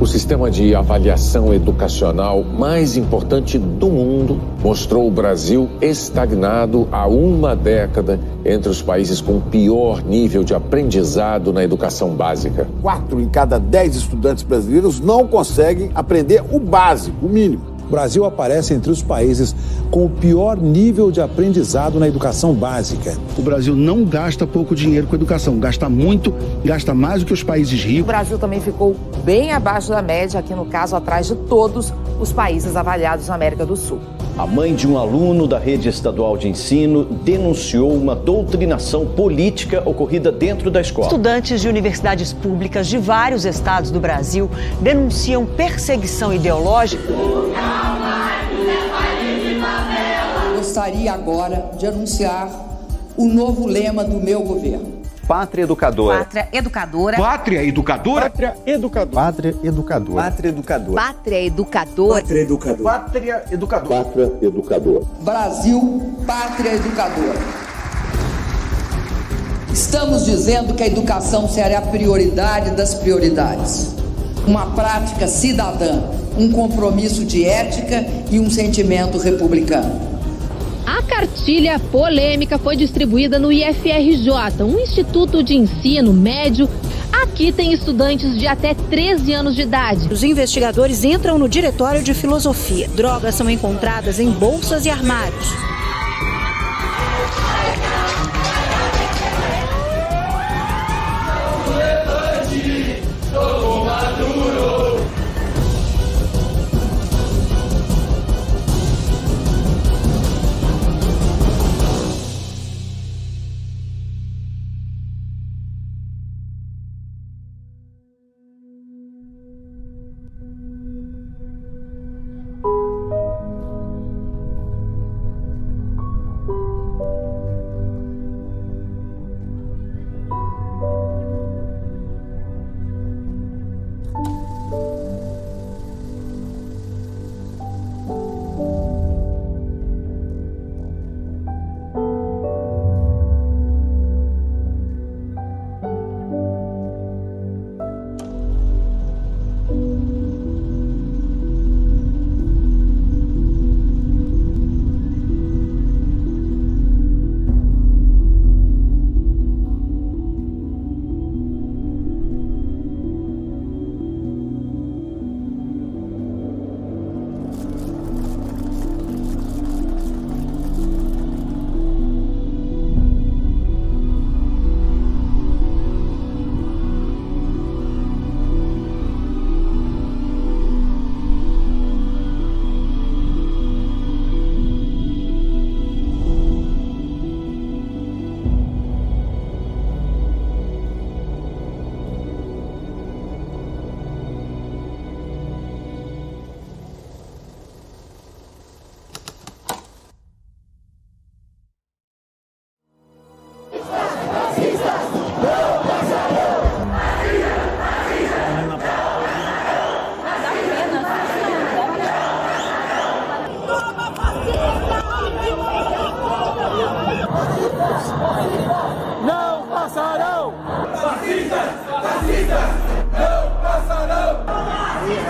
O sistema de avaliação educacional mais importante do mundo mostrou o Brasil estagnado há uma década entre os países com pior nível de aprendizado na educação básica. 4 em cada 10 estudantes brasileiros não conseguem aprender o básico, o mínimo. O Brasil aparece entre os países com o pior nível de aprendizado na educação básica. O Brasil não gasta pouco dinheiro com educação, gasta muito, gasta mais do que os países ricos. O Brasil também ficou bem abaixo da média, aqui no caso, atrás de todos os países avaliados na América do Sul. A mãe de um aluno da rede estadual de ensino denunciou uma doutrinação política ocorrida dentro da escola. Estudantes de universidades públicas de vários estados do Brasil denunciam perseguição ideológica. Gostaria agora de anunciar o novo lema do meu governo. Pátria Educadora. Pátria Educadora. Pátria Educadora. Pátria Educadora. Pátria Educadora. Pátria Educadora. Pátria Educadora. Pátria Educadora. Pátria Educadora. Pátria Educadora. Brasil, Pátria Educadora. Estamos dizendo que a educação será a prioridade das prioridades. Uma prática cidadã, um compromisso de ética e um sentimento republicano. A cartilha polêmica foi distribuída no IFRJ, um instituto de ensino médio. Aqui tem estudantes de até 13 anos de idade. Os investigadores entram no diretório de filosofia. Drogas são encontradas em bolsas e armários. Não passarão! Fascistas! Fascistas! Não passarão! Fascista!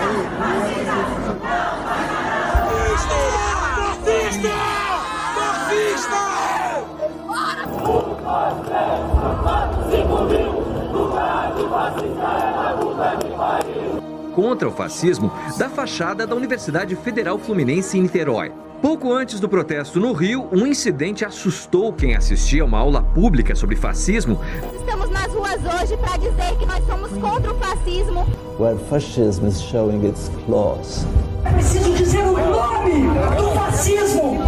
Fascista! Contra o fascismo da fachada da Universidade Federal Fluminense em Niterói. Pouco antes do protesto no Rio, um incidente assustou quem assistia a uma aula pública sobre fascismo. Estamos nas ruas hoje para dizer que nós somos contra o fascismo. Where fascism is showing its claws. É preciso dizer o nome do fascismo.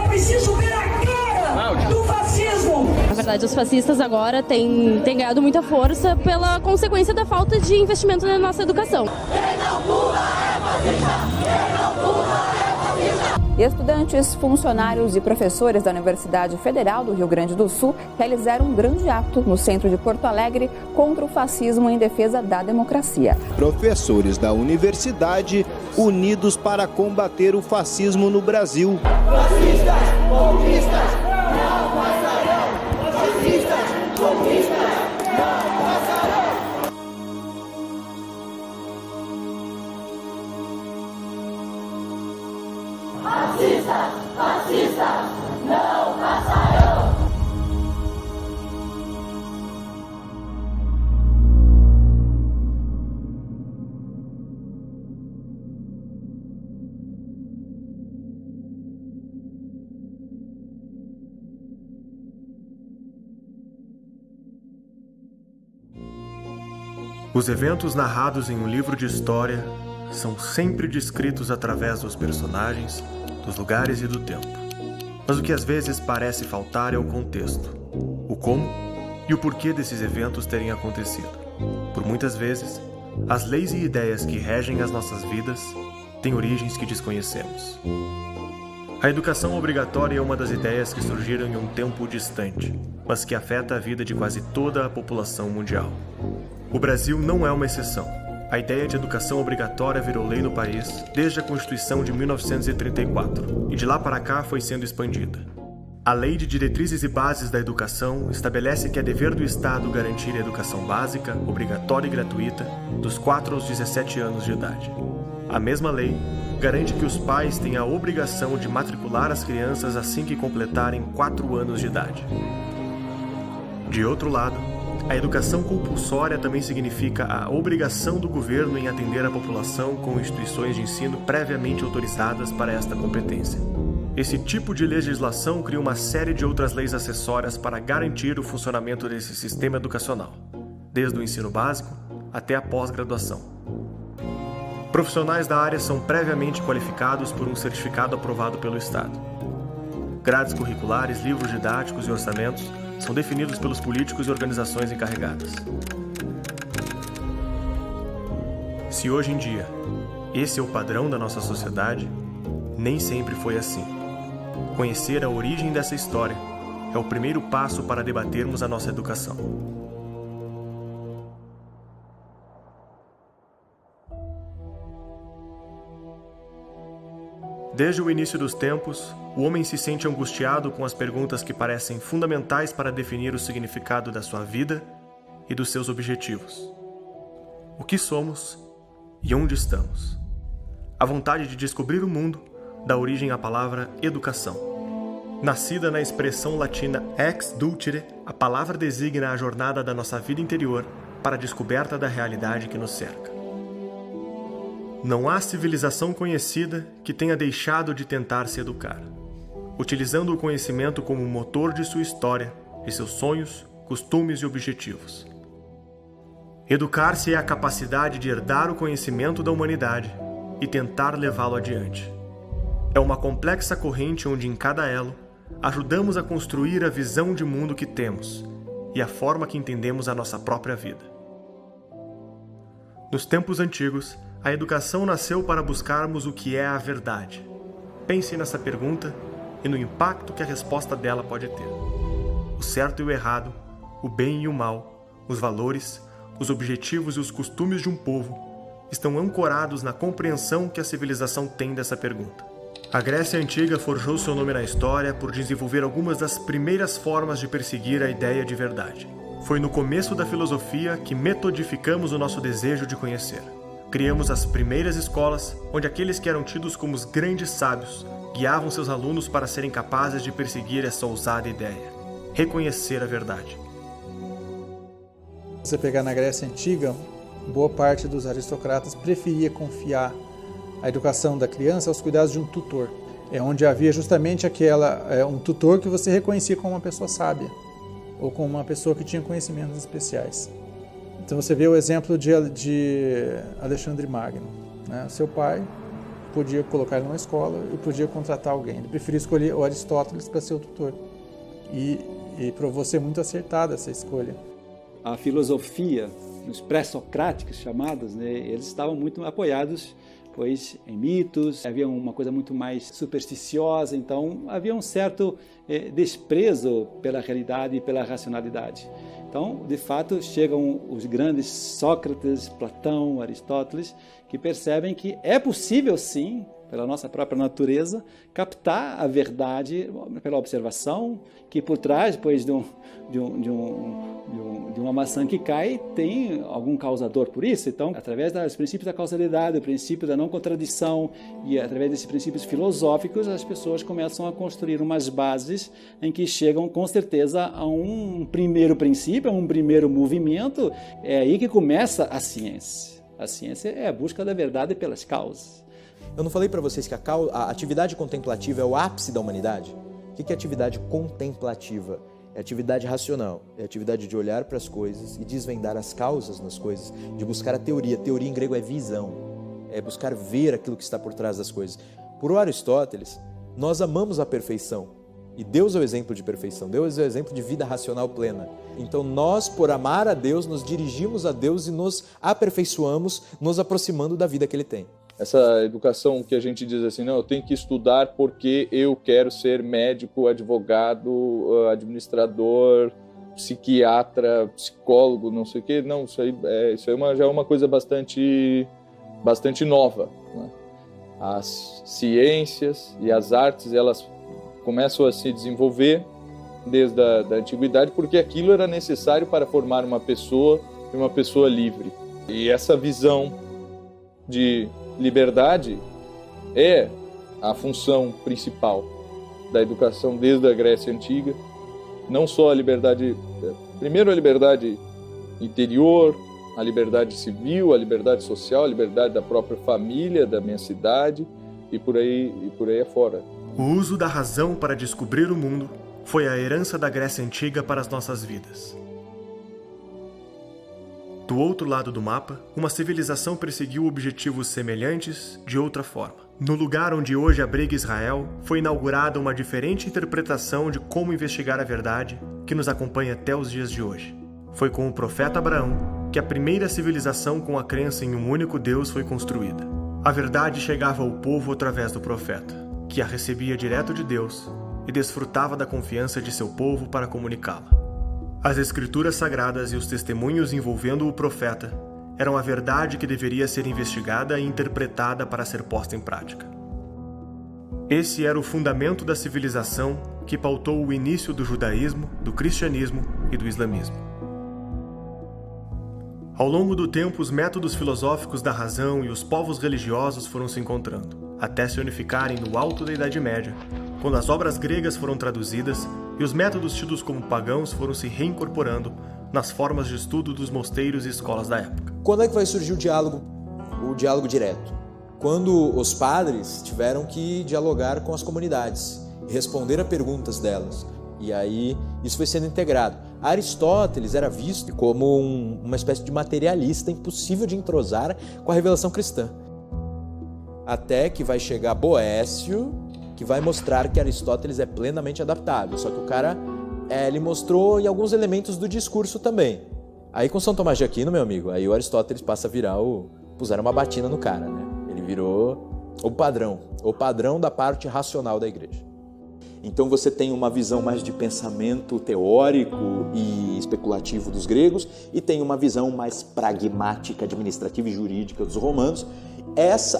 É preciso ver a cara do fascismo. Na verdade, os fascistas agora têm ganhado muita força pela consequência da falta de investimento na nossa educação. Quem não pula é fascista! Quem não pula é fascista! Estudantes, funcionários e professores da Universidade Federal do Rio Grande do Sul realizaram um grande ato no centro de Porto Alegre contra o fascismo em defesa da democracia. Professores da universidade unidos para combater o fascismo no Brasil. Fascistas, comunistas, não passarão! Fascistas, comunistas, não passarão! Os eventos narrados em um livro de história são sempre descritos através dos personagens, dos lugares e do tempo. Mas o que às vezes parece faltar é o contexto, o como e o porquê desses eventos terem acontecido. Por muitas vezes, as leis e ideias que regem as nossas vidas têm origens que desconhecemos. A educação obrigatória é uma das ideias que surgiram em um tempo distante, mas que afeta a vida de quase toda a população mundial. O Brasil não é uma exceção. A ideia de educação obrigatória virou lei no país desde a Constituição de 1934, e de lá para cá foi sendo expandida. A Lei de Diretrizes e Bases da Educação estabelece que é dever do Estado garantir a educação básica, obrigatória e gratuita, dos 4 aos 17 anos de idade. A mesma lei garante que os pais têm a obrigação de matricular as crianças assim que completarem 4 anos de idade. De outro lado, a educação compulsória também significa a obrigação do governo em atender a população com instituições de ensino previamente autorizadas para esta competência. Esse tipo de legislação cria uma série de outras leis acessórias para garantir o funcionamento desse sistema educacional, desde o ensino básico até a pós-graduação. Profissionais da área são previamente qualificados por um certificado aprovado pelo Estado. Grades curriculares, livros didáticos e orçamentos são definidos pelos políticos e organizações encarregadas. Se hoje em dia esse é o padrão da nossa sociedade, nem sempre foi assim. Conhecer a origem dessa história é o primeiro passo para debatermos a nossa educação. Desde o início dos tempos, o homem se sente angustiado com as perguntas que parecem fundamentais para definir o significado da sua vida e dos seus objetivos. O que somos e onde estamos? A vontade de descobrir o mundo dá origem à palavra educação. Nascida na expressão latina ex dulcere, a palavra designa a jornada da nossa vida interior para a descoberta da realidade que nos cerca. Não há civilização conhecida que tenha deixado de tentar se educar, utilizando o conhecimento como motor de sua história, de seus sonhos, costumes e objetivos. Educar-se é a capacidade de herdar o conhecimento da humanidade e tentar levá-lo adiante. É uma complexa corrente onde, em cada elo, ajudamos a construir a visão de mundo que temos e a forma que entendemos a nossa própria vida. Nos tempos antigos, a educação nasceu para buscarmos o que é a verdade. Pense nessa pergunta e no impacto que a resposta dela pode ter. O certo e o errado, o bem e o mal, os valores, os objetivos e os costumes de um povo estão ancorados na compreensão que a civilização tem dessa pergunta. A Grécia Antiga forjou seu nome na história por desenvolver algumas das primeiras formas de perseguir a ideia de verdade. Foi no começo da filosofia que metodificamos o nosso desejo de conhecer. Criamos as primeiras escolas, onde aqueles que eram tidos como os grandes sábios guiavam seus alunos para serem capazes de perseguir essa ousada ideia, reconhecer a verdade. Se você pegar na Grécia Antiga, boa parte dos aristocratas preferia confiar a educação da criança aos cuidados de um tutor. É onde havia justamente um tutor que você reconhecia como uma pessoa sábia, ou como uma pessoa que tinha conhecimentos especiais. Então você vê o exemplo de Alexandre Magno, né? Seu pai podia colocar ele numa escola e podia contratar alguém. Ele preferiu escolher o Aristóteles para ser o tutor. E provou ser muito acertada essa escolha. A filosofia, os pré-socráticos chamados, né, eles estavam muito apoiados pois em mitos, havia uma coisa muito mais supersticiosa, então havia um certo desprezo pela realidade e pela racionalidade. Então, de fato, chegam os grandes Sócrates, Platão, Aristóteles, que percebem que é possível, sim, pela nossa própria natureza, captar a verdade pela observação, que por trás, depois de uma maçã que cai, tem algum causador por isso. Então, através dos princípios da causalidade, o princípio da não contradição e através desses princípios filosóficos, as pessoas começam a construir umas bases em que chegam, com certeza, a um primeiro princípio, a um primeiro movimento. É aí que começa a ciência. A ciência é a busca da verdade pelas causas. Eu não falei para vocês que a atividade contemplativa é o ápice da humanidade? O que é atividade contemplativa? É atividade racional, é atividade de olhar para as coisas e desvendar as causas nas coisas, de buscar a teoria. Teoria em grego é visão, é buscar ver aquilo que está por trás das coisas. Por Aristóteles, nós amamos a perfeição e Deus é o exemplo de perfeição, Deus é o exemplo de vida racional plena. Então nós, por amar a Deus, nos dirigimos a Deus e nos aperfeiçoamos, nos aproximando da vida que Ele tem. Essa educação que a gente diz assim, não, eu tenho que estudar porque eu quero ser médico, advogado, administrador, psiquiatra, psicólogo, não sei o quê. Não, isso aí já é uma coisa bastante nova, né? As ciências e as artes, elas começam a se desenvolver desde a antiguidade porque aquilo era necessário para formar uma pessoa e uma pessoa livre. E essa visão de liberdade é a função principal da educação desde a Grécia Antiga. Não só a liberdade, primeiro a liberdade interior, a liberdade civil, a liberdade social, a liberdade da própria família, da minha cidade e por aí afora. O uso da razão para descobrir o mundo foi a herança da Grécia Antiga para as nossas vidas. Do outro lado do mapa, uma civilização perseguiu objetivos semelhantes de outra forma. No lugar onde hoje abriga Israel, foi inaugurada uma diferente interpretação de como investigar a verdade que nos acompanha até os dias de hoje. Foi com o profeta Abraão que a primeira civilização com a crença em um único Deus foi construída. A verdade chegava ao povo através do profeta, que a recebia direto de Deus e desfrutava da confiança de seu povo para comunicá-la. As escrituras sagradas e os testemunhos envolvendo o profeta eram a verdade que deveria ser investigada e interpretada para ser posta em prática. Esse era o fundamento da civilização que pautou o início do judaísmo, do cristianismo e do islamismo. Ao longo do tempo, os métodos filosóficos da razão e os povos religiosos foram se encontrando, até se unificarem no alto da Idade Média, quando as obras gregas foram traduzidas e os métodos tidos como pagãos foram se reincorporando nas formas de estudo dos mosteiros e escolas da época. Quando é que vai surgir o diálogo direto? Quando os padres tiveram que dialogar com as comunidades e responder a perguntas delas. E aí isso foi sendo integrado. Aristóteles era visto como uma espécie de materialista impossível de entrosar com a revelação cristã. Até que vai chegar Boécio, que vai mostrar que Aristóteles é plenamente adaptável. Só que o cara, ele mostrou em alguns elementos do discurso também. Aí com São Tomás de Aquino, meu amigo, aí o Aristóteles passa a virar puseram uma batina no cara, né? Ele virou o padrão da parte racional da igreja. Então você tem uma visão mais de pensamento teórico e especulativo dos gregos e tem uma visão mais pragmática, administrativa e jurídica dos romanos.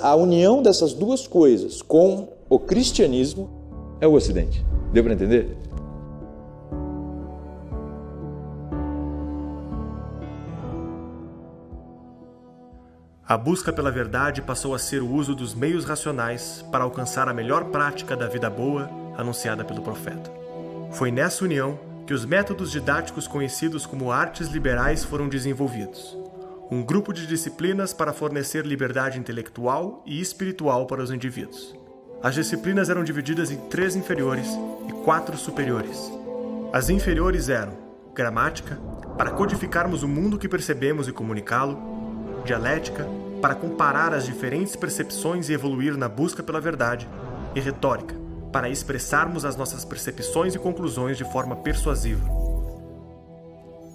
A união dessas duas coisas com o cristianismo é o Ocidente. Deu para entender? A busca pela verdade passou a ser o uso dos meios racionais para alcançar a melhor prática da vida boa anunciada pelo profeta. Foi nessa união que os métodos didáticos conhecidos como artes liberais foram desenvolvidos, um grupo de disciplinas para fornecer liberdade intelectual e espiritual para os indivíduos. As disciplinas eram divididas em 3 inferiores e 4 superiores. As inferiores eram gramática, para codificarmos o mundo que percebemos e comunicá-lo, dialética, para comparar as diferentes percepções e evoluir na busca pela verdade, e retórica, para expressarmos as nossas percepções e conclusões de forma persuasiva.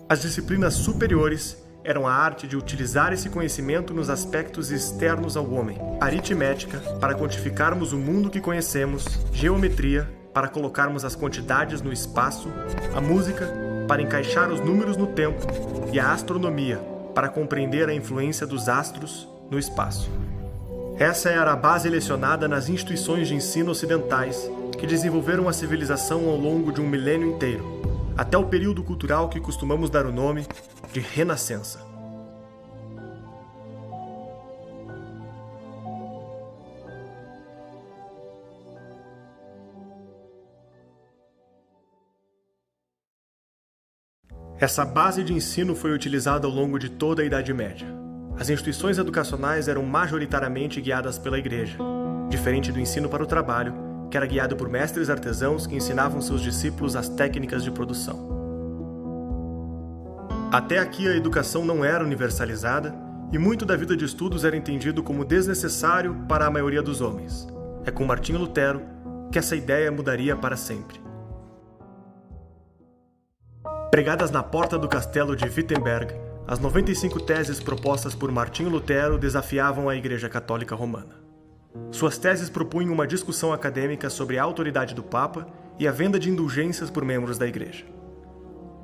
As disciplinas superiores eram a arte de utilizar esse conhecimento nos aspectos externos ao homem, aritmética, para quantificarmos o mundo que conhecemos, geometria, para colocarmos as quantidades no espaço, a música, para encaixar os números no tempo, e a astronomia, para compreender a influência dos astros no espaço. Essa era a base lecionada nas instituições de ensino ocidentais que desenvolveram a civilização ao longo de um milênio inteiro, até o período cultural que costumamos dar o nome de Renascença. Essa base de ensino foi utilizada ao longo de toda a Idade Média. As instituições educacionais eram majoritariamente guiadas pela Igreja, diferente do ensino para o trabalho, que era guiado por mestres artesãos que ensinavam seus discípulos as técnicas de produção. Até aqui a educação não era universalizada e muito da vida de estudos era entendido como desnecessário para a maioria dos homens. É com Martinho Lutero que essa ideia mudaria para sempre. Pregadas na porta do castelo de Wittenberg, as 95 teses propostas por Martinho Lutero desafiavam a Igreja Católica Romana. Suas teses propunham uma discussão acadêmica sobre a autoridade do Papa e a venda de indulgências por membros da Igreja.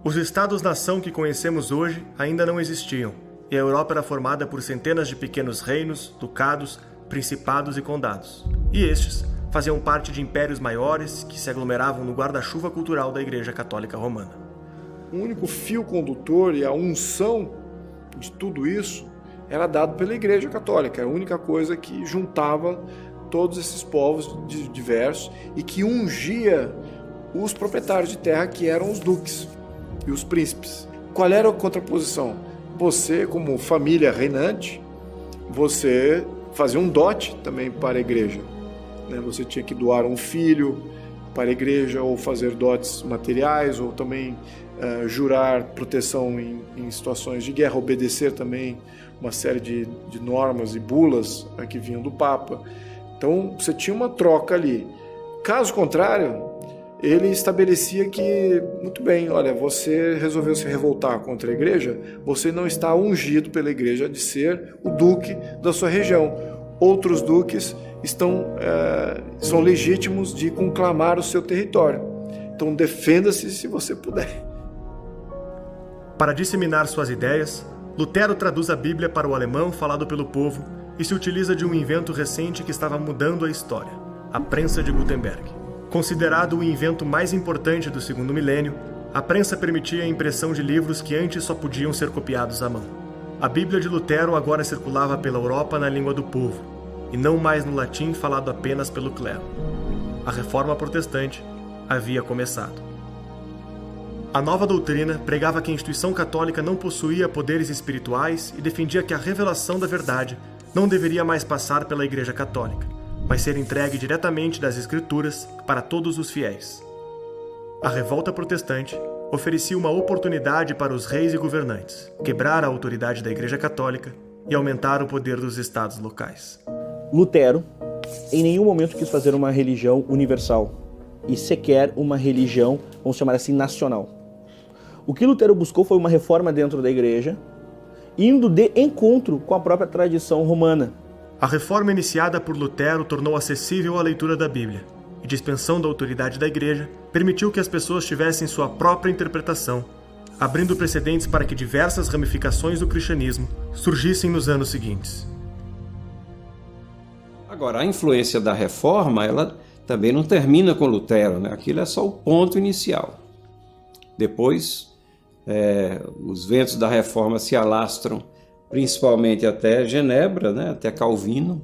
Os Estados-nação que conhecemos hoje ainda não existiam, e a Europa era formada por centenas de pequenos reinos, ducados, principados e condados. E estes faziam parte de impérios maiores que se aglomeravam no guarda-chuva cultural da Igreja Católica Romana. O único fio condutor e a unção de tudo isso era dado pela Igreja Católica. Era a única coisa que juntava todos esses povos diversos e que ungia os proprietários de terra, que eram os duques e os príncipes. Qual era a contraposição? Você, como família reinante, você fazia um dote também para a igreja. Você tinha que doar um filho para a igreja, ou fazer dotes materiais, ou também jurar proteção em situações de guerra, obedecer também uma série de normas e bulas que vinham do Papa. Então você tinha uma troca ali. Caso contrário, ele estabelecia que, muito bem, olha, você resolveu se revoltar contra a igreja, você não está ungido pela igreja de ser o duque da sua região. Outros duques são legítimos de conclamar o seu território. Então defenda-se se você puder. Para disseminar suas ideias, Lutero traduz a Bíblia para o alemão falado pelo povo e se utiliza de um invento recente que estava mudando a história, a prensa de Gutenberg. Considerado o invento mais importante do segundo milênio, a prensa permitia a impressão de livros que antes só podiam ser copiados à mão. A Bíblia de Lutero agora circulava pela Europa na língua do povo, e não mais no latim falado apenas pelo clero. A Reforma Protestante havia começado. A nova doutrina pregava que a instituição católica não possuía poderes espirituais e defendia que a revelação da verdade não deveria mais passar pela Igreja Católica, mas ser entregue diretamente das Escrituras para todos os fiéis. A revolta protestante oferecia uma oportunidade para os reis e governantes quebrar a autoridade da Igreja Católica e aumentar o poder dos estados locais. Lutero, em nenhum momento, quis fazer uma religião universal e sequer uma religião, vamos chamar assim, nacional. O que Lutero buscou foi uma reforma dentro da Igreja, indo de encontro com a própria tradição romana. A reforma iniciada por Lutero tornou acessível a leitura da Bíblia, e dispensão da autoridade da Igreja permitiu que as pessoas tivessem sua própria interpretação, abrindo precedentes para que diversas ramificações do cristianismo surgissem nos anos seguintes. Agora, a influência da reforma, ela também não termina com Lutero, né? Aquilo é só o ponto inicial. Depois, os ventos da reforma se alastram principalmente até Genebra, né? Até Calvino,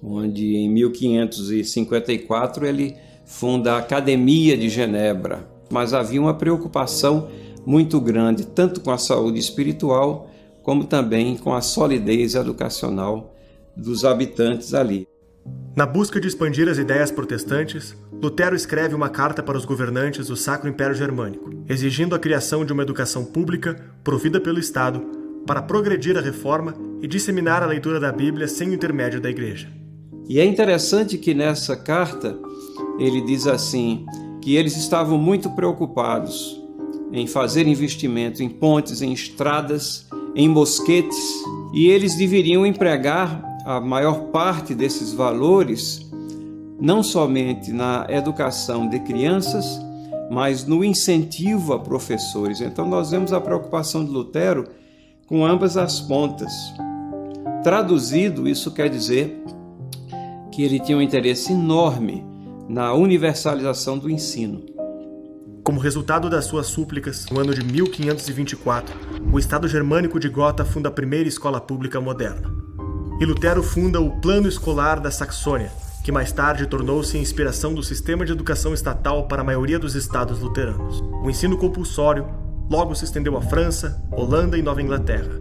onde em 1554 ele funda a Academia de Genebra. Mas havia uma preocupação muito grande, tanto com a saúde espiritual, como também com a solidez educacional dos habitantes ali. Na busca de expandir as ideias protestantes, Lutero escreve uma carta para os governantes do Sacro Império Germânico, exigindo a criação de uma educação pública provida pelo Estado para progredir a reforma e disseminar a leitura da Bíblia sem o intermédio da Igreja. E é interessante que nessa carta ele diz assim, que eles estavam muito preocupados em fazer investimento em pontes, em estradas, em mosquetes, e eles deveriam empregar a maior parte desses valores não somente na educação de crianças, mas no incentivo a professores. Então nós vemos a preocupação de Lutero com ambas as pontas. Traduzido, isso quer dizer que ele tinha um interesse enorme na universalização do ensino. Como resultado das suas súplicas, no ano de 1524, o Estado germânico de Gotha funda a primeira escola pública moderna. E Lutero funda o Plano Escolar da Saxônia, que mais tarde tornou-se a inspiração do sistema de educação estatal para a maioria dos estados luteranos. O ensino compulsório logo se estendeu à França, Holanda e Nova Inglaterra.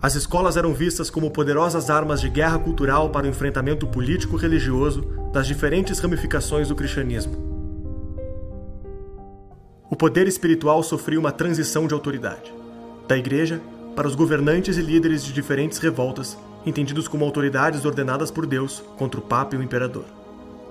As escolas eram vistas como poderosas armas de guerra cultural para o enfrentamento político-religioso das diferentes ramificações do cristianismo. O poder espiritual sofria uma transição de autoridade, da Igreja para os governantes e líderes de diferentes revoltas, entendidos como autoridades ordenadas por Deus contra o Papa e o Imperador.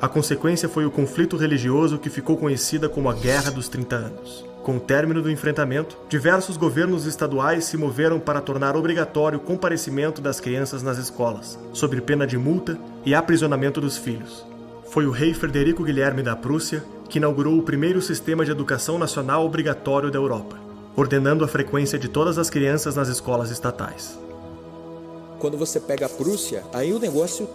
A consequência foi o conflito religioso que ficou conhecida como a Guerra dos 30 Anos. Com o término do enfrentamento, diversos governos estaduais se moveram para tornar obrigatório o comparecimento das crianças nas escolas, sob pena de multa e aprisionamento dos filhos. Foi o rei Frederico Guilherme da Prússia que inaugurou o primeiro sistema de educação nacional obrigatório da Europa, ordenando a frequência de todas as crianças nas escolas estatais. Quando você pega a Prússia, aí o negócio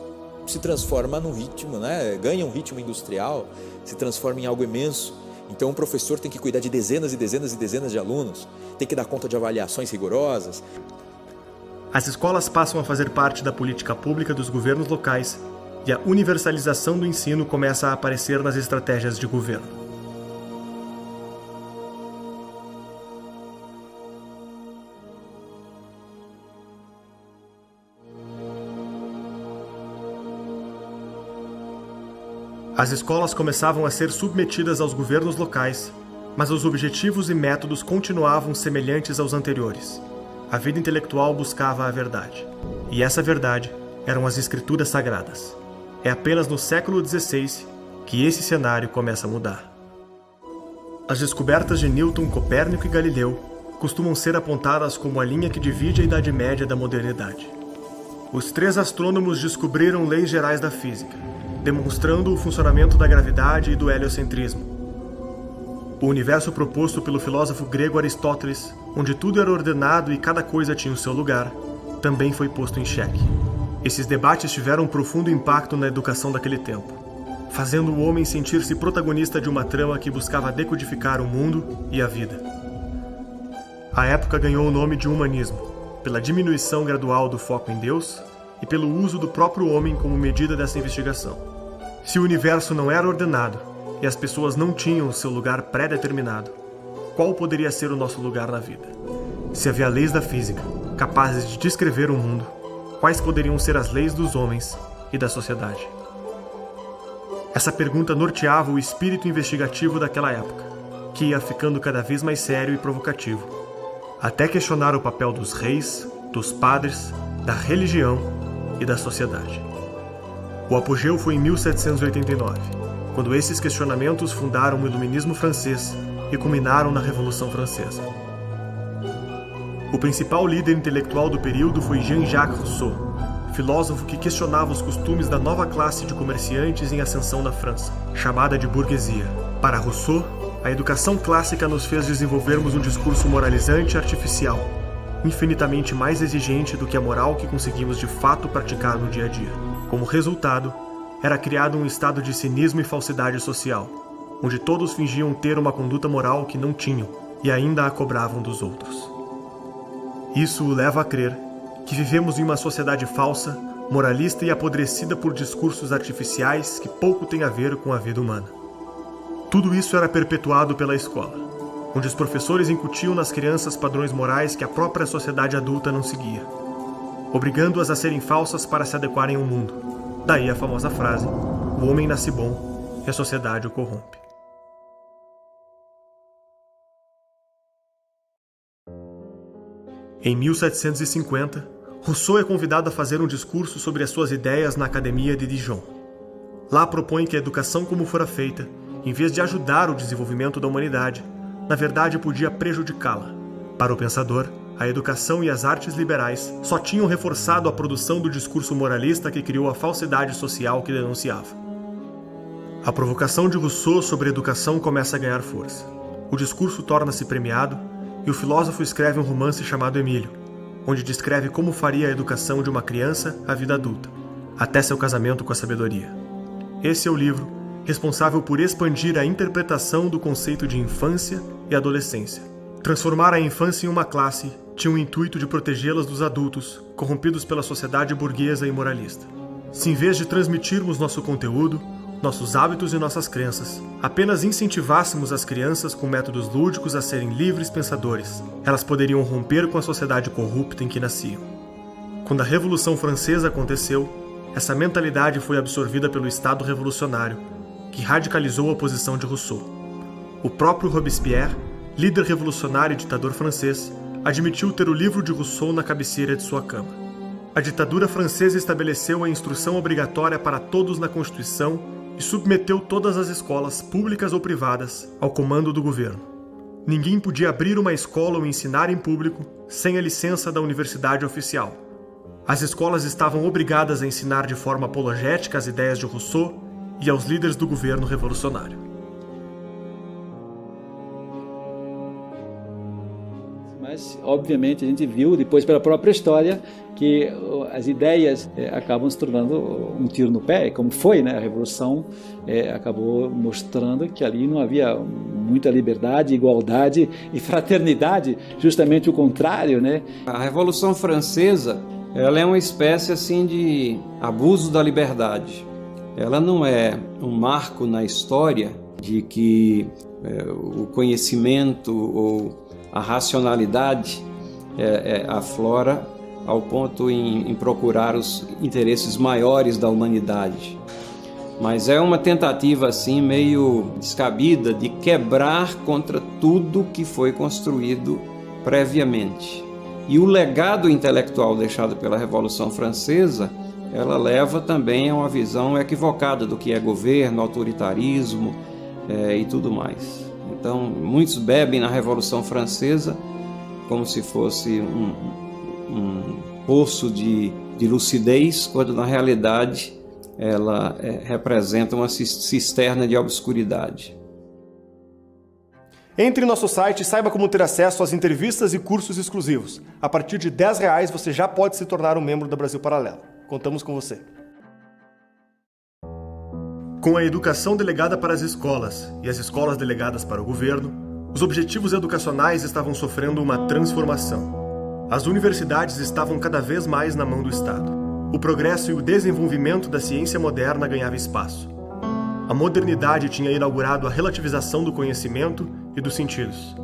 se transforma num ritmo, né? Ganha um ritmo industrial, se transforma em algo imenso. Então o professor tem que cuidar de dezenas e dezenas e dezenas de alunos, tem que dar conta de avaliações rigorosas. As escolas passam a fazer parte da política pública dos governos locais e a universalização do ensino começa a aparecer nas estratégias de governo. As escolas começavam a ser submetidas aos governos locais, mas os objetivos e métodos continuavam semelhantes aos anteriores. A vida intelectual buscava a verdade, e essa verdade eram as escrituras sagradas. É apenas no século XVI que esse cenário começa a mudar. As descobertas de Newton, Copérnico e Galileu costumam ser apontadas como a linha que divide a Idade Média da modernidade. Os três astrônomos descobriram leis gerais da física, demonstrando o funcionamento da gravidade e do heliocentrismo. O universo proposto pelo filósofo grego Aristóteles, onde tudo era ordenado e cada coisa tinha o seu lugar, também foi posto em xeque. Esses debates tiveram um profundo impacto na educação daquele tempo, fazendo o homem sentir-se protagonista de uma trama que buscava decodificar o mundo e a vida. A época ganhou o nome de humanismo, pela diminuição gradual do foco em Deus e pelo uso do próprio homem como medida dessa investigação. Se o universo não era ordenado e as pessoas não tinham o seu lugar pré-determinado, qual poderia ser o nosso lugar na vida? Se havia leis da física capazes de descrever o mundo, quais poderiam ser as leis dos homens e da sociedade? Essa pergunta norteava o espírito investigativo daquela época, que ia ficando cada vez mais sério e provocativo, até questionar o papel dos reis, dos padres, da religião e da sociedade. O apogeu foi em 1789, quando esses questionamentos fundaram o Iluminismo francês e culminaram na Revolução Francesa. O principal líder intelectual do período foi Jean-Jacques Rousseau, filósofo que questionava os costumes da nova classe de comerciantes em ascensão na França, chamada de burguesia. Para Rousseau, a educação clássica nos fez desenvolvermos um discurso moralizante e artificial, infinitamente mais exigente do que a moral que conseguimos de fato praticar no dia a dia. Como resultado, era criado um estado de cinismo e falsidade social, onde todos fingiam ter uma conduta moral que não tinham e ainda a cobravam dos outros. Isso o leva a crer que vivemos em uma sociedade falsa, moralista e apodrecida por discursos artificiais que pouco têm a ver com a vida humana. Tudo isso era perpetuado pela escola, onde os professores incutiam nas crianças padrões morais que a própria sociedade adulta não seguia, obrigando-as a serem falsas para se adequarem ao mundo. Daí a famosa frase: o homem nasce bom e a sociedade o corrompe. Em 1750, Rousseau é convidado a fazer um discurso sobre as suas ideias na Academia de Dijon. Lá propõe que a educação como fora feita, em vez de ajudar o desenvolvimento da humanidade, na verdade podia prejudicá-la. Para o pensador, a educação e as artes liberais só tinham reforçado a produção do discurso moralista que criou a falsidade social que denunciava. A provocação de Rousseau sobre a educação começa a ganhar força. O discurso torna-se premiado e o filósofo escreve um romance chamado Emílio, onde descreve como faria a educação de uma criança à vida adulta, até seu casamento com a sabedoria. Esse é o livro responsável por expandir a interpretação do conceito de infância e adolescência. Transformar a infância em uma classe tinha o intuito de protegê-las dos adultos, corrompidos pela sociedade burguesa e moralista. Se em vez de transmitirmos nosso conteúdo, nossos hábitos e nossas crenças, apenas incentivássemos as crianças com métodos lúdicos a serem livres pensadores, elas poderiam romper com a sociedade corrupta em que nasciam. Quando a Revolução Francesa aconteceu, essa mentalidade foi absorvida pelo Estado revolucionário, que radicalizou a posição de Rousseau. O próprio Robespierre, líder revolucionário e ditador francês, admitiu ter o livro de Rousseau na cabeceira de sua cama. A ditadura francesa estabeleceu a instrução obrigatória para todos na Constituição e submeteu todas as escolas, públicas ou privadas, ao comando do governo. Ninguém podia abrir uma escola ou ensinar em público sem a licença da universidade oficial. As escolas estavam obrigadas a ensinar de forma apologética as ideias de Rousseau e aos líderes do governo revolucionário. Mas, obviamente, a gente viu depois pela própria história que as ideias acabam se tornando um tiro no pé, como foi, né? A Revolução acabou mostrando que ali não havia muita liberdade, igualdade e fraternidade, justamente o contrário, né? A Revolução Francesa, ela é uma espécie assim de abuso da liberdade. Ela não é um marco na história de que o conhecimento ou a racionalidade aflora ao ponto em procurar os interesses maiores da humanidade. Mas é uma tentativa assim meio descabida de quebrar contra tudo que foi construído previamente. E o legado intelectual deixado pela Revolução Francesa, ela leva também a uma visão equivocada do que é governo, autoritarismo e tudo mais. Então, muitos bebem na Revolução Francesa como se fosse um poço de lucidez, quando na realidade ela representa uma cisterna de obscuridade. Entre em nosso site e saiba como ter acesso às entrevistas e cursos exclusivos. A partir de R$10 você já pode se tornar um membro da Brasil Paralelo. Contamos com você. Com a educação delegada para as escolas e as escolas delegadas para o governo, os objetivos educacionais estavam sofrendo uma transformação. As universidades estavam cada vez mais na mão do Estado. O progresso e o desenvolvimento da ciência moderna ganhava espaço. A modernidade tinha inaugurado a relativização do conhecimento e dos sentidos.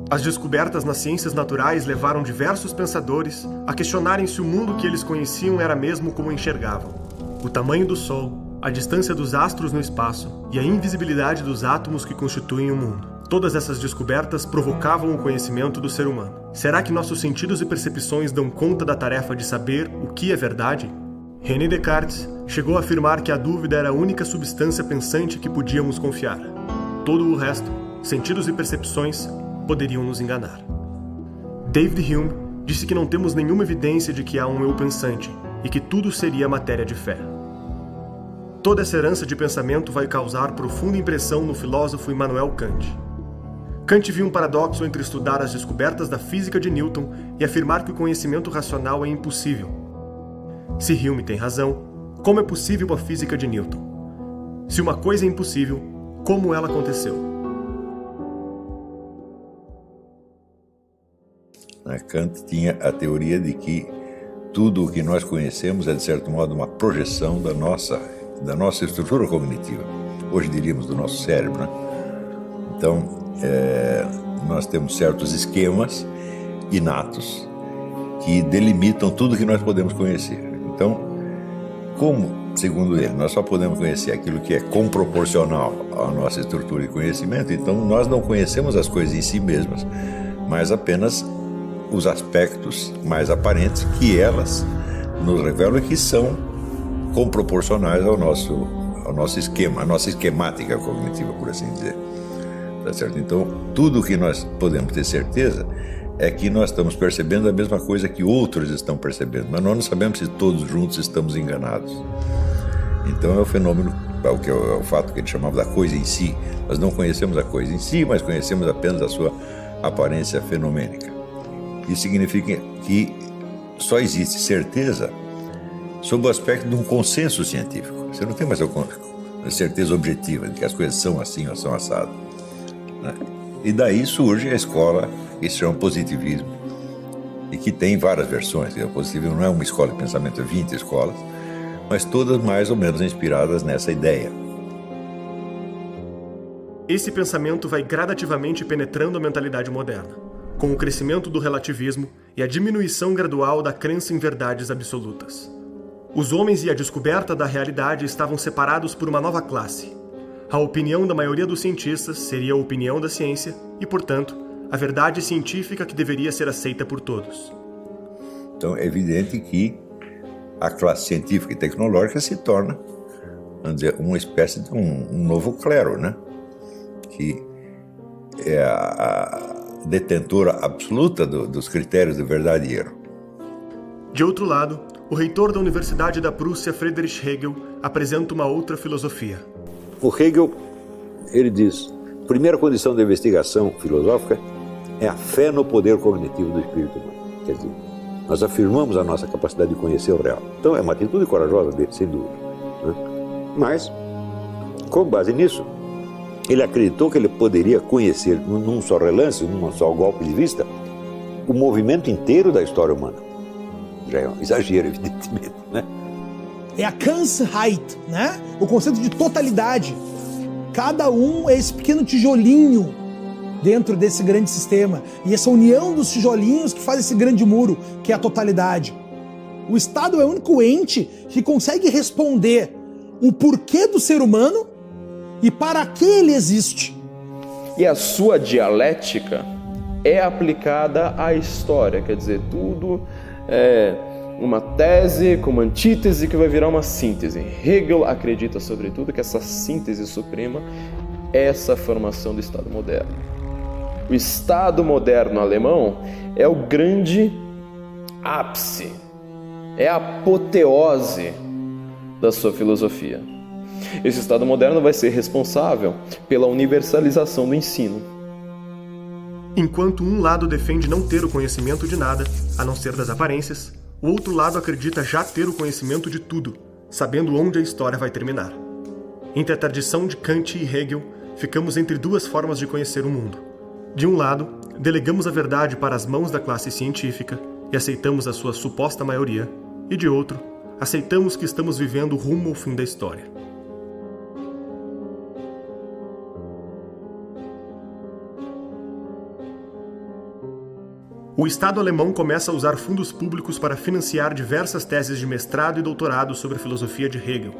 As descobertas nas ciências naturais levaram diversos pensadores a questionarem se o mundo que eles conheciam era mesmo como enxergavam. O tamanho do Sol, a distância dos astros no espaço e a invisibilidade dos átomos que constituem o mundo. Todas essas descobertas provocavam o conhecimento do ser humano. Será que nossos sentidos e percepções dão conta da tarefa de saber o que é verdade? René Descartes chegou a afirmar que a dúvida era a única substância pensante que podíamos confiar. Todo o resto, sentidos e percepções, poderiam nos enganar. David Hume disse que não temos nenhuma evidência de que há um eu pensante e que tudo seria matéria de fé. Toda essa herança de pensamento vai causar profunda impressão no filósofo Immanuel Kant. Kant viu um paradoxo entre estudar as descobertas da física de Newton e afirmar que o conhecimento racional é impossível. Se Hume tem razão, como é possível a física de Newton? Se uma coisa é impossível, como ela aconteceu? Kant tinha a teoria de que tudo o que nós conhecemos é, de certo modo, uma projeção da nossa estrutura cognitiva. Hoje diríamos do nosso cérebro, né? Então, nós temos certos esquemas inatos que delimitam tudo que nós podemos conhecer. Então, como, segundo ele, nós só podemos conhecer aquilo que é comproporcional à nossa estrutura de conhecimento, então nós não conhecemos as coisas em si mesmas, mas apenas os aspectos mais aparentes que elas nos revelam e que são comproporcionais ao nosso esquema, à nossa esquemática cognitiva, por assim dizer. Tá certo? Então, tudo o que nós podemos ter certeza é que nós estamos percebendo a mesma coisa que outros estão percebendo, mas nós não sabemos se todos juntos estamos enganados. Então é o fenômeno, é o fato que ele chamava da coisa em si. Nós não conhecemos a coisa em si, mas conhecemos apenas a sua aparência fenomênica. Isso significa que só existe certeza sob o aspecto de um consenso científico. Você não tem mais a certeza objetiva de que as coisas são assim ou são assadas, né? E daí surge a escola que se chama positivismo e que tem várias versões. O positivismo não é uma escola de pensamento, é 20 escolas, mas todas mais ou menos inspiradas nessa ideia. Esse pensamento vai gradativamente penetrando a mentalidade moderna, com o crescimento do relativismo e a diminuição gradual da crença em verdades absolutas. Os homens e a descoberta da realidade estavam separados por uma nova classe. A opinião da maioria dos cientistas seria a opinião da ciência e, portanto, a verdade científica que deveria ser aceita por todos. Então é evidente que a classe científica e tecnológica se torna, vamos dizer, uma espécie de um novo clero, né? Que é a detentora absoluta dos critérios de verdade e erro. De outro lado, o reitor da Universidade da Prússia, Friedrich Hegel, apresenta uma outra filosofia. O Hegel, ele diz, a primeira condição da investigação filosófica é a fé no poder cognitivo do espírito humano. Quer dizer, nós afirmamos a nossa capacidade de conhecer o real. Então é uma atitude corajosa dele, sem dúvida, né? Mas, com base nisso, ele acreditou que ele poderia conhecer, num só relance, num só golpe de vista, o movimento inteiro da história humana. Já é um exagero, evidentemente, né? É a Ganzheit, né? O conceito de totalidade. Cada um é esse pequeno tijolinho dentro desse grande sistema. E essa união dos tijolinhos que faz esse grande muro, que é a totalidade. O Estado é o único ente que consegue responder o porquê do ser humano e para que ele existe. E a sua dialética é aplicada à história, quer dizer, tudo é uma tese com uma antítese que vai virar uma síntese. Hegel acredita, sobretudo, que essa síntese suprema é essa formação do Estado moderno. O Estado moderno alemão é o grande ápice, é a apoteose da sua filosofia. Esse Estado moderno vai ser responsável pela universalização do ensino. Enquanto um lado defende não ter o conhecimento de nada, a não ser das aparências, o outro lado acredita já ter o conhecimento de tudo, sabendo onde a história vai terminar. Entre a tradição de Kant e Hegel, ficamos entre duas formas de conhecer o mundo. De um lado, delegamos a verdade para as mãos da classe científica e aceitamos a sua suposta maioria, e de outro, aceitamos que estamos vivendo rumo ao fim da história. O Estado alemão começa a usar fundos públicos para financiar diversas teses de mestrado e doutorado sobre a filosofia de Hegel.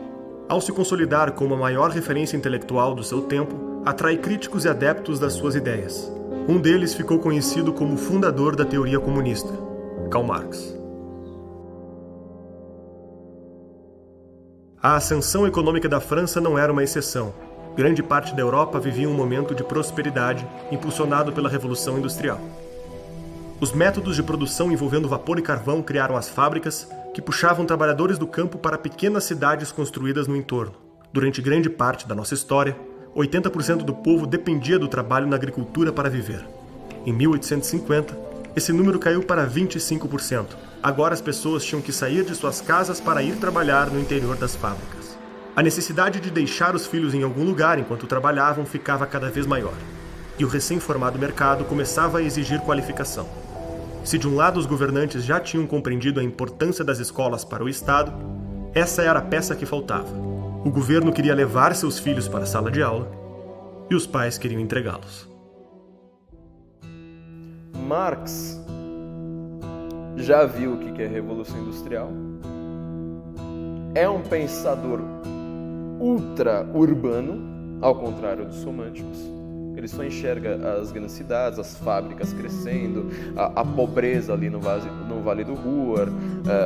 Ao se consolidar como a maior referência intelectual do seu tempo, atrai críticos e adeptos das suas ideias. Um deles ficou conhecido como o fundador da teoria comunista, Karl Marx. A ascensão econômica da França não era uma exceção. Grande parte da Europa vivia um momento de prosperidade impulsionado pela Revolução Industrial. Os métodos de produção envolvendo vapor e carvão criaram as fábricas, que puxavam trabalhadores do campo para pequenas cidades construídas no entorno. Durante grande parte da nossa história, 80% do povo dependia do trabalho na agricultura para viver. Em 1850, esse número caiu para 25%. Agora as pessoas tinham que sair de suas casas para ir trabalhar no interior das fábricas. A necessidade de deixar os filhos em algum lugar enquanto trabalhavam ficava cada vez maior. E o recém-formado mercado começava a exigir qualificação. Se de um lado os governantes já tinham compreendido a importância das escolas para o Estado, essa era a peça que faltava. O governo queria levar seus filhos para a sala de aula e os pais queriam entregá-los. Marx já viu o que é Revolução Industrial? É um pensador ultra-urbano, ao contrário dos românticos. Ele só enxerga as grandes cidades, as fábricas crescendo, a pobreza ali no Vale do Ruhr,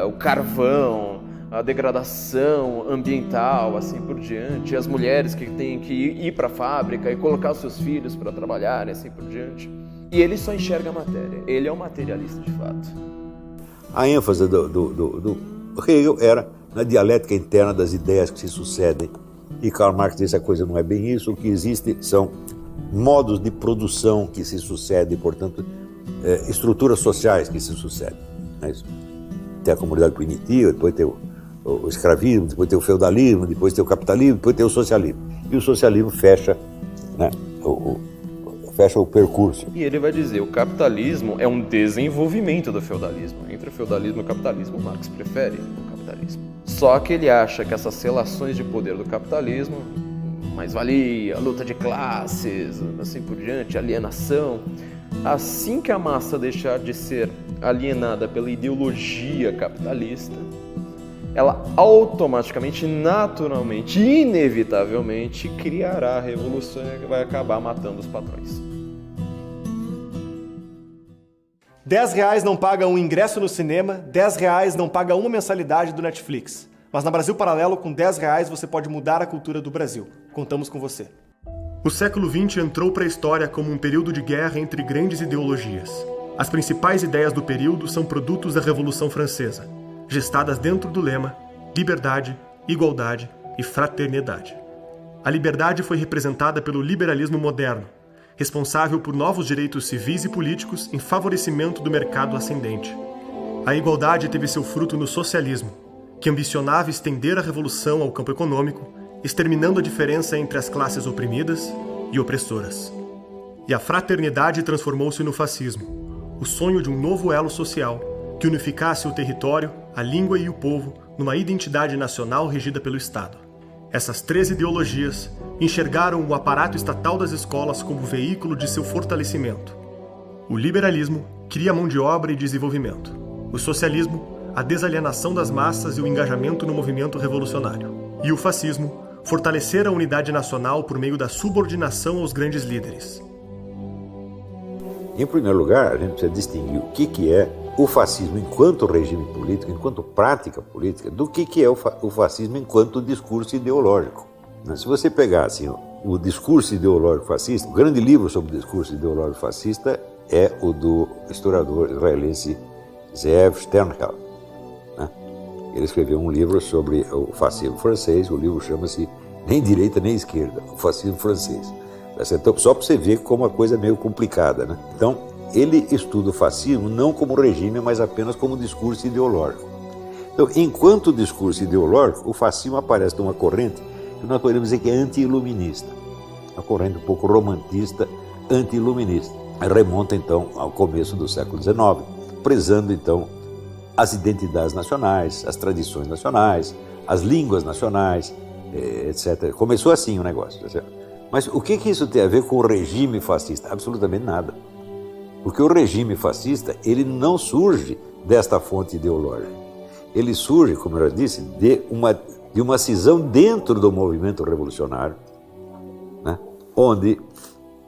o carvão, a degradação ambiental, assim por diante, as mulheres que têm que ir para a fábrica e colocar os seus filhos para trabalhar, assim por diante. E ele só enxerga a matéria, ele é um materialista de fato. A ênfase do Hegel era na dialética interna das ideias que se sucedem. E Karl Marx disse a coisa não é bem isso, o que existe são modos de produção que se sucedem, portanto, estruturas sociais que se sucedem. É isso. Tem a comunidade primitiva, depois tem o escravismo, depois tem o feudalismo, depois tem o capitalismo, depois tem o socialismo. E o socialismo fecha, né, fecha o percurso. E ele vai dizer, o capitalismo é um desenvolvimento do feudalismo. Entre o feudalismo e o capitalismo, Marx prefere o capitalismo. Só que ele acha que essas relações de poder do capitalismo, mais-valia, luta de classes, assim por diante, alienação, assim que a massa deixar de ser alienada pela ideologia capitalista, ela automaticamente, naturalmente, inevitavelmente criará a revolução que vai acabar matando os patrões. R$10 não paga um ingresso no cinema, R$10 não paga uma mensalidade do Netflix. Mas na Brasil Paralelo, com R$10 você pode mudar a cultura do Brasil. Contamos com você. O século XX entrou para a história como um período de guerra entre grandes ideologias. As principais ideias do período são produtos da Revolução Francesa, gestadas dentro do lema liberdade, igualdade e fraternidade. A liberdade foi representada pelo liberalismo moderno, responsável por novos direitos civis e políticos em favorecimento do mercado ascendente. A igualdade teve seu fruto no socialismo, que ambicionava estender a revolução ao campo econômico, exterminando a diferença entre as classes oprimidas e opressoras. E a fraternidade transformou-se no fascismo, o sonho de um novo elo social que unificasse o território, a língua e o povo numa identidade nacional regida pelo Estado. Essas 3 ideologias enxergaram o aparato estatal das escolas como veículo de seu fortalecimento. O liberalismo cria mão de obra e desenvolvimento. O socialismo, a desalienação das massas e o engajamento no movimento revolucionário. E o fascismo, fortalecer a unidade nacional por meio da subordinação aos grandes líderes. Em primeiro lugar, a gente precisa distinguir o que é o fascismo enquanto regime político, enquanto prática política, do que é o fascismo enquanto discurso ideológico. Se você pegar assim, o discurso ideológico fascista, o grande livro sobre o discurso ideológico fascista é o do historiador israelense Zeev Sternhell. Ele escreveu um livro sobre o fascismo francês, o livro chama-se Nem Direita Nem Esquerda, o fascismo francês. Então, só para você ver como a coisa é meio complicada, né? Então, ele estuda o fascismo não como regime, mas apenas como discurso ideológico. Então, enquanto discurso ideológico, o fascismo aparece numa corrente que nós podemos dizer que é anti-iluminista, uma corrente um pouco romantista, anti-iluminista. Remonta, então, ao começo do século XIX, prezando, então, as identidades nacionais, as tradições nacionais, as línguas nacionais, etc. Começou assim o negócio. Mas o que isso tem a ver com o regime fascista? Absolutamente nada. Porque o regime fascista, ele não surge desta fonte ideológica. Ele surge, como eu já disse, de uma cisão dentro do movimento revolucionário, né? Onde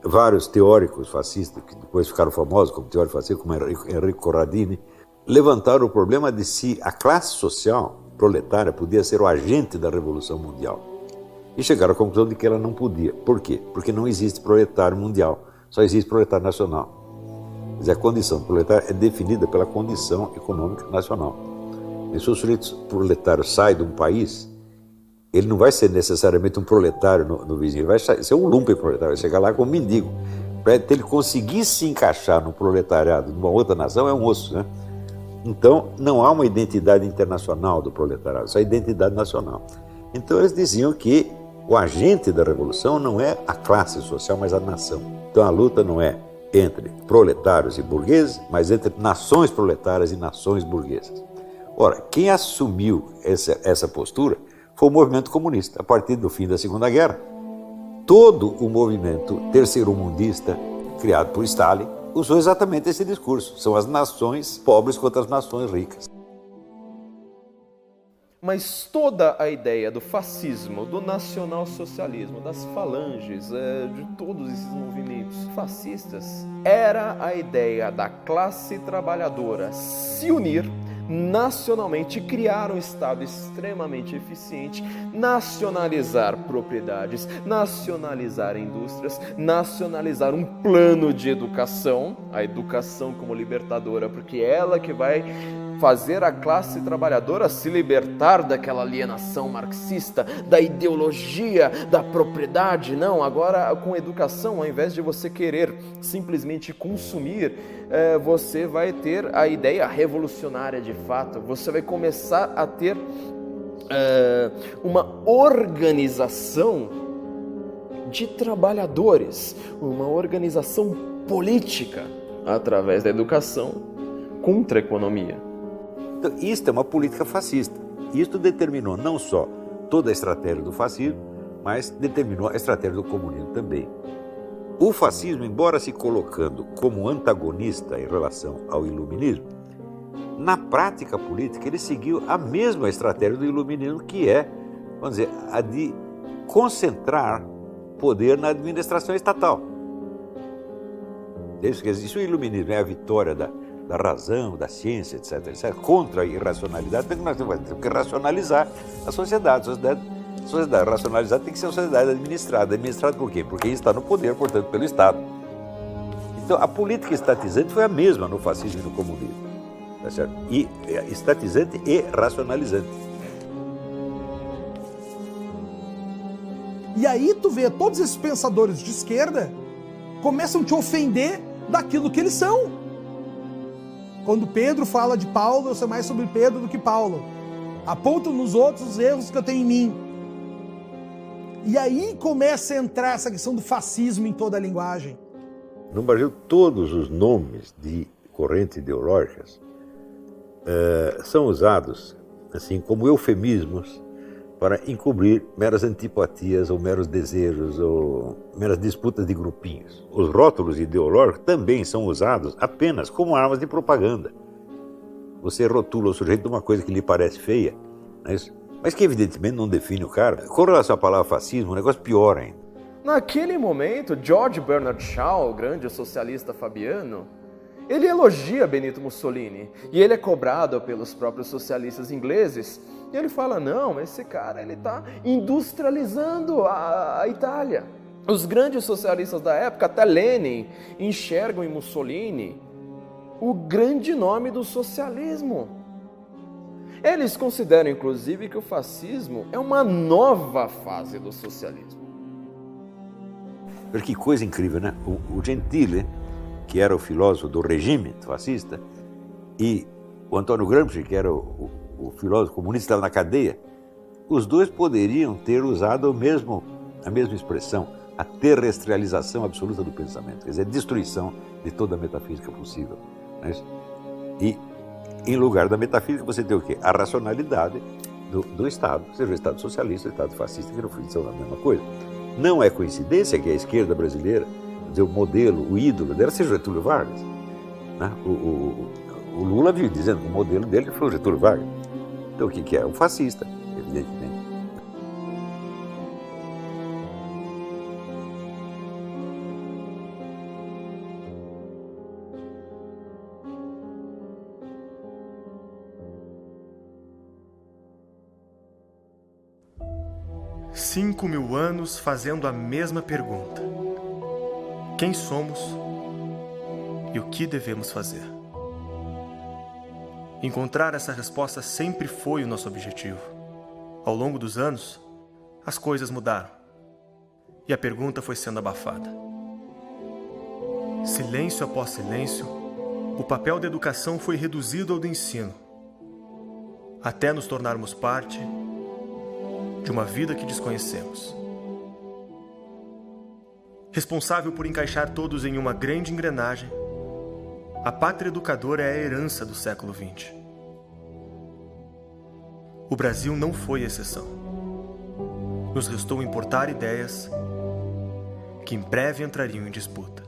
vários teóricos fascistas, que depois ficaram famosos como teóricos fascistas, como Enrico Corradini, levantaram o problema de se a classe social proletária podia ser o agente da Revolução Mundial. E chegaram à conclusão de que ela não podia. Por quê? Porque não existe proletário mundial, só existe proletário nacional. Quer dizer, a condição do proletário é definida pela condição econômica nacional. E se o sujeito proletário sai de um país, ele não vai ser necessariamente um proletário no vizinho, ele vai ser um lumpenproletário, vai chegar lá como um mendigo. Para ele conseguir se encaixar no proletariado de uma outra nação é um osso, né? Então, não há uma identidade internacional do proletariado, só a identidade nacional. Então, eles diziam que o agente da revolução não é a classe social, mas a nação. Então, a luta não é entre proletários e burgueses, mas entre nações proletárias e nações burguesas. Ora, quem assumiu essa postura foi o movimento comunista. A partir do fim da Segunda Guerra, todo o movimento terceiro-mundista criado por Stalin usou exatamente esse discurso. São as nações pobres contra as nações ricas. Mas toda a ideia do fascismo, do nacionalsocialismo, das falanges, de todos esses movimentos fascistas, era a ideia da classe trabalhadora se unir nacionalmente, criar um Estado extremamente eficiente, nacionalizar propriedades, nacionalizar indústrias, nacionalizar um plano de educação, a educação como libertadora, porque é ela que vai fazer a classe trabalhadora se libertar daquela alienação marxista, da ideologia, da propriedade. Não, agora com educação, ao invés de você querer simplesmente consumir, você vai ter a ideia revolucionária de fato, você vai começar a ter uma organização de trabalhadores, uma organização política através da educação contra a economia. Então, isto é uma política fascista. Isto determinou não só toda a estratégia do fascismo, mas determinou a estratégia do comunismo também. O fascismo, embora se colocando como antagonista em relação ao iluminismo, Na prática política, ele seguiu a mesma estratégia do iluminismo, que é, vamos dizer, a de concentrar poder na administração estatal. Isso é o iluminismo, é a vitória da razão, da ciência, etc. Contra a irracionalidade, nós temos que racionalizar a sociedade. A sociedade racionalizada tem que ser uma sociedade administrada. Administrada por quê? Porque está no poder, portanto, pelo Estado. Então, a política estatizante foi a mesma no fascismo e no comunismo. Tá certo? E estatizante e racionalizante. E aí tu vê todos esses pensadores de esquerda começam a te ofender daquilo que eles são. Quando Pedro fala de Paulo, eu sei mais sobre Pedro do que Paulo. Apontam nos outros os erros que eu tenho em mim. E aí começa a entrar essa questão do fascismo em toda a linguagem. No Brasil, todos os nomes de correntes ideológicas são usados assim como eufemismos para encobrir meras antipatias ou meros desejos ou meras disputas de grupinhos. Os rótulos ideológicos também são usados apenas como armas de propaganda. Você rotula o sujeito de uma coisa que lhe parece feia, não é isso? Mas que evidentemente não define o cara. Com relação à palavra fascismo, o negócio pior ainda. Naquele momento, George Bernard Shaw, o grande socialista fabiano, ele elogia Benito Mussolini e ele é cobrado pelos próprios socialistas ingleses e ele fala, não, esse cara ele está industrializando a Itália. Os grandes socialistas da época, até Lenin, enxergam em Mussolini o grande nome do socialismo. Eles consideram, inclusive, que o fascismo é uma nova fase do socialismo. Que coisa incrível, né? O Gentile, que era o filósofo do regime fascista, e o Antônio Gramsci, que era o filósofo comunista, estava na cadeia, os dois poderiam ter usado a mesma expressão, a terrestrialização absoluta do pensamento, quer dizer, a destruição de toda a metafísica possível. Não é isso? E, em lugar da metafísica, você tem o quê? A racionalidade do Estado, seja o Estado socialista ou o Estado fascista, que no fim são a mesma coisa. Não é coincidência que a esquerda brasileira, o modelo, o ídolo dela seja Getúlio Vargas. Né? O Lula vive dizendo que o modelo dele foi o Getúlio Vargas. Então o que é? Um fascista, evidentemente. Cinco 5.000 anos fazendo a mesma pergunta. Quem somos e o que devemos fazer? Encontrar essa resposta sempre foi o nosso objetivo. Ao longo dos anos, as coisas mudaram e a pergunta foi sendo abafada. Silêncio após silêncio, o papel da educação foi reduzido ao do ensino, até nos tornarmos parte de uma vida que desconhecemos. Responsável por encaixar todos em uma grande engrenagem, a pátria educadora é a herança do século XX. O Brasil não foi exceção. Nos restou importar ideias que em breve entrariam em disputa.